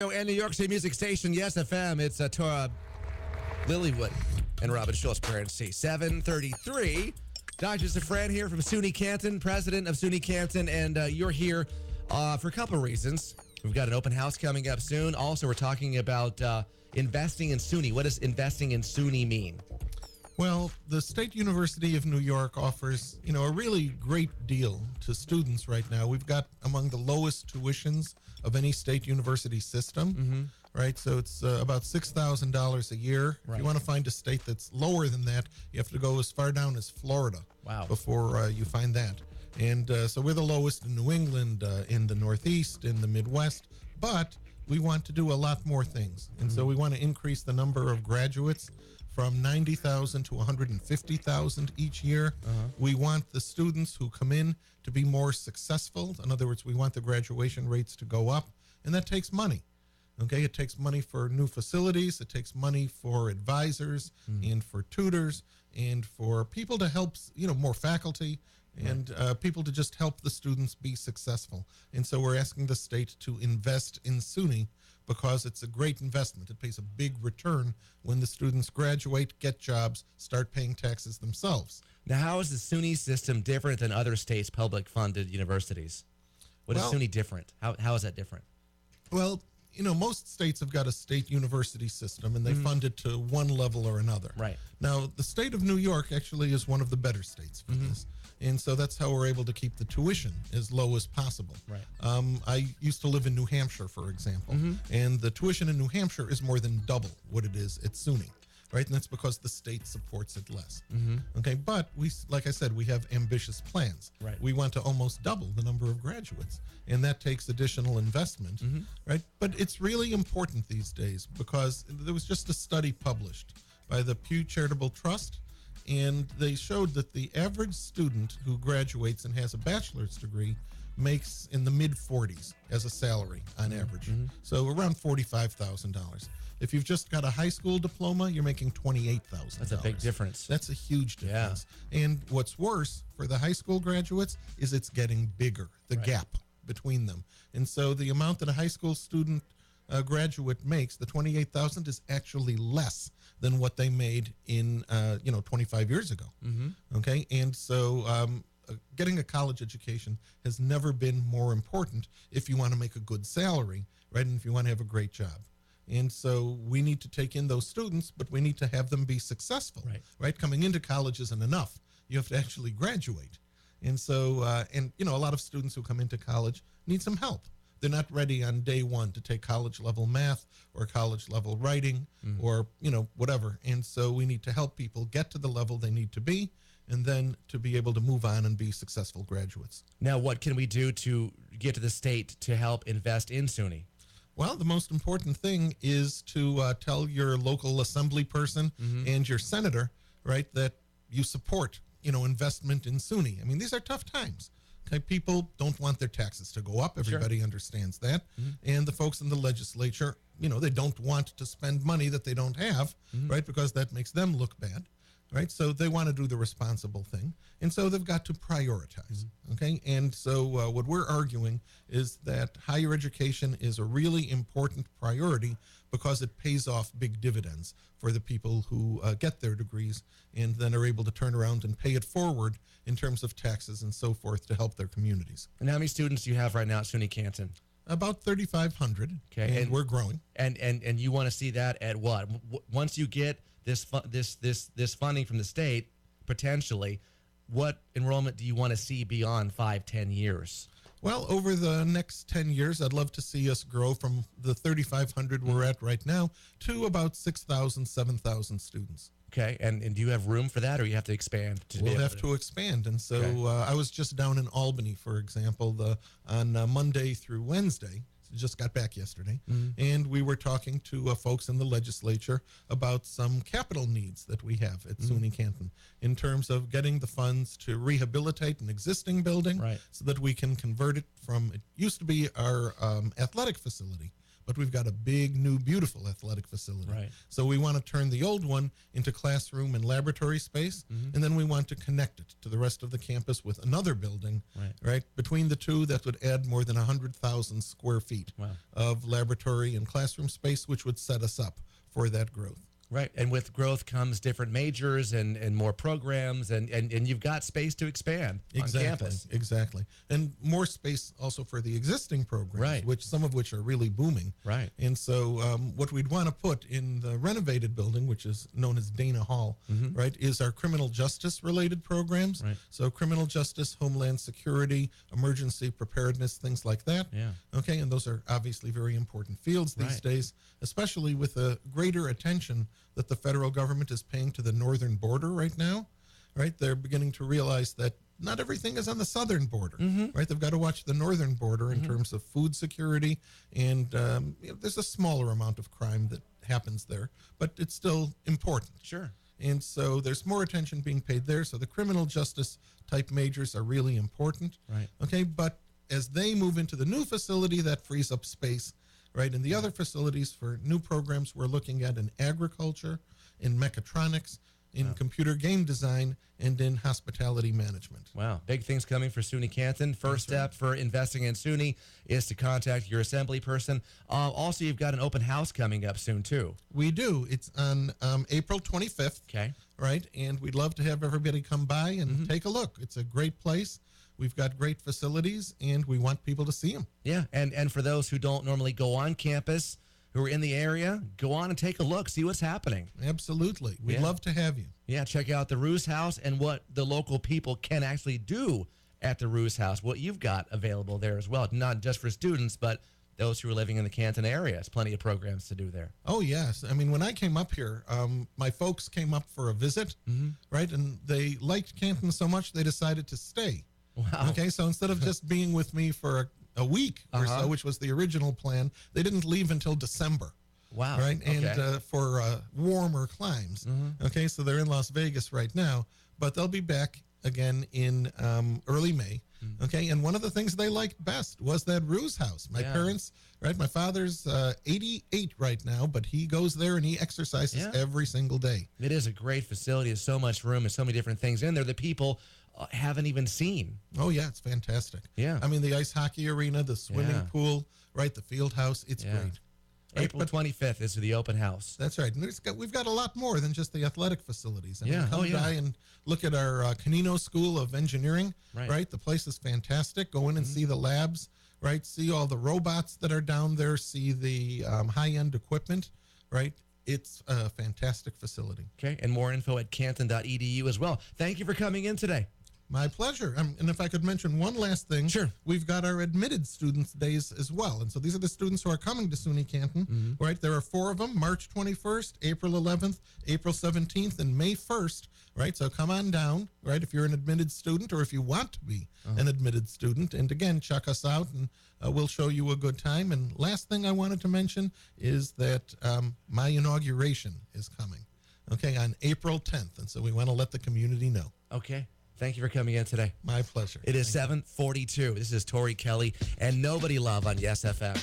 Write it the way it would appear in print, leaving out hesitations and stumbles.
And New York City music station, Yes FM. It's Tora Lilywood and Robin Schultz, Parent C. 733. Dr. Szafran here from SUNY Canton, president of SUNY Canton, and you're here for a couple of reasons. We've got an open house coming up soon. Also, we're talking about investing in SUNY. What does investing in SUNY mean? Well, the State University of New York offers, a really great deal to students right now. We've got among the lowest tuitions of any state university system, right? So it's about $6,000 a year. Right. If you want to find a state that's lower than that, you have to go as far down as Florida before you find that. And so we're the lowest in New England, in the Northeast, in the Midwest, but we want to do a lot more things. And so we want to increase the number of graduates from 90,000 to 150,000 each year. We want the students who come in to be more successful. In other words, we want the graduation rates to go up, and that takes money. Okay, it takes money for new facilities, it takes money for advisors and for tutors and for people to help, more faculty and people to just help the students be successful. And so we're asking the state to invest in SUNY because it's a great investment. It pays a big return when the students graduate, get jobs, start paying taxes themselves. Now, how is the SUNY system different than other states' public-funded universities? What is SUNY different? How is that different? Well, most states have got a state university system, and they fund it to one level or another. Right. Now, the state of New York actually is one of the better states for this. And so that's how we're able to keep the tuition as low as possible. Right. I used to live in New Hampshire, for example, and the tuition in New Hampshire is more than double what it is at SUNY. Right, and that's because the state supports it less. Okay, but like I said, we have ambitious plans. Right. We want to almost double the number of graduates, and that takes additional investment. Right, but it's really important these days because there was just a study published by the Pew Charitable Trust, and they showed that the average student who graduates and has a bachelor's degree makes in the mid-40s as a salary on average. So around $45,000. If you've just got a high school diploma, you're making $28,000. That's a big difference. That's a huge difference. Yeah. And what's worse for the high school graduates is it's getting bigger, the gap between them. And so the amount that a high school student graduate makes, the $28,000, is actually less than what they made in 25 years ago. Okay, and so getting a college education has never been more important if you want to make a good salary, right, and if you want to have a great job. And so we need to take in those students, but we need to have them be successful, right? Coming into college isn't enough. You have to actually graduate. And so, a lot of students who come into college need some help. They're not ready on day one to take college-level math or college-level writing or, whatever. And so we need to help people get to the level they need to be and then to be able to move on and be successful graduates. Now, what can we do to get to the state to help invest in SUNY? Well, the most important thing is to tell your local assembly person and your senator, right, that you support, investment in SUNY. I mean, these are tough times. Okay, people don't want their taxes to go up. Everybody understands that. And the folks in the legislature, they don't want to spend money that they don't have, right, because that makes them look bad. Right, so they want to do the responsible thing, and so they've got to prioritize. Okay, and so what we're arguing is that higher education is a really important priority because it pays off big dividends for the people who get their degrees and then are able to turn around and pay it forward in terms of taxes and so forth to help their communities. And how many students do you have right now at SUNY Canton? About 3,500. Okay, and we're growing. And you want to see that at what? Once you get this funding from the state, potentially, what enrollment do you want to see beyond 5-10 years? Well, over the next 10 years, I'd love to see us grow from the 3,500 we're at right now to about 6,000, 7,000 students. Okay, and do you have room for that, or you have to expand? We'll have to expand, and so I was just down in Albany, for example, on Monday through Wednesday. Just got back yesterday, and we were talking to folks in the legislature about some capital needs that we have at SUNY Canton in terms of getting the funds to rehabilitate an existing building so that we can convert it from, it used to be our athletic facility, but we've got a big, new, beautiful athletic facility. Right. So we want to turn the old one into classroom and laboratory space, and then we want to connect it to the rest of the campus with another building. Right. Between the two, that would add more than 100,000 square feet of laboratory and classroom space, which would set us up for that growth. Right. And with growth comes different majors and more programs, and you've got space to expand on campus. Exactly. And more space also for the existing programs, which some of which are really booming. Right. And so what we'd want to put in the renovated building, which is known as Dana Hall, right, is our criminal justice related programs. Right. So criminal justice, homeland security, emergency preparedness, things like that. Yeah. Okay. And those are obviously very important fields these days, especially with a greater attention that the federal government is paying to the northern border right now, right? They're beginning to realize that not everything is on the southern border, right? They've got to watch the northern border in terms of food security, and there's a smaller amount of crime that happens there, but it's still important. Sure. And so there's more attention being paid there. So the criminal justice type majors are really important. Right. Okay, but as they move into the new facility, that frees up space. Right, and the other facilities for new programs we're looking at in agriculture, in mechatronics, in computer game design, and in hospitality management. Wow, big things coming for SUNY Canton. First step for investing in SUNY is to contact your assembly person. Also, you've got an open house coming up soon, too. We do. It's on April 25th. Okay. Right, and we'd love to have everybody come by and take a look. It's a great place. We've got great facilities, and we want people to see them. Yeah, and for those who don't normally go on campus, who are in the area, go on and take a look, see what's happening. Absolutely. We'd love to have you. Yeah, check out the Ruse House and what the local people can actually do at the Ruse House, what you've got available there as well, not just for students, but those who are living in the Canton area. There's plenty of programs to do there. Oh, yes. I mean, when I came up here, my folks came up for a visit, right, and they liked Canton so much they decided to stay. Wow. Okay, so instead of just being with me for a week or so, which was the original plan, they didn't leave until December. Wow. Right, and for warmer climes. Okay, so they're in Las Vegas right now, but they'll be back again in early May. Okay, and one of the things they liked best was that Ruse House. My parents, right, my father's 88 right now, but he goes there and he exercises every single day. It is a great facility. There's so much room and so many different things in there that people haven't even seen. Oh, yeah, it's fantastic. Yeah. I mean, the ice hockey arena, the swimming pool, right, the field house, it's great. Right? April 25th is the open house. That's right. And we've got a lot more than just the athletic facilities. I mean, come by and look at our Canino School of Engineering, right? The place is fantastic. Go in and see the labs, right? See all the robots that are down there. See the high-end equipment, right? It's a fantastic facility. Okay, and more info at canton.edu as well. Thank you for coming in today. My pleasure. And if I could mention one last thing. Sure. We've got our admitted students days as well. And so these are the students who are coming to SUNY Canton, right? There are 4 of them, March 21st, April 11th, April 17th, and May 1st, right? So come on down, right? If you're an admitted student or if you want to be an admitted student. And again, check us out and we'll show you a good time. And last thing I wanted to mention is that my inauguration is coming, okay, on April 10th. And so we want to let the community know. Okay. Thank you for coming in today. My pleasure. It is 7:42. This is Tori Kelly and Nobody Love on Yes FM.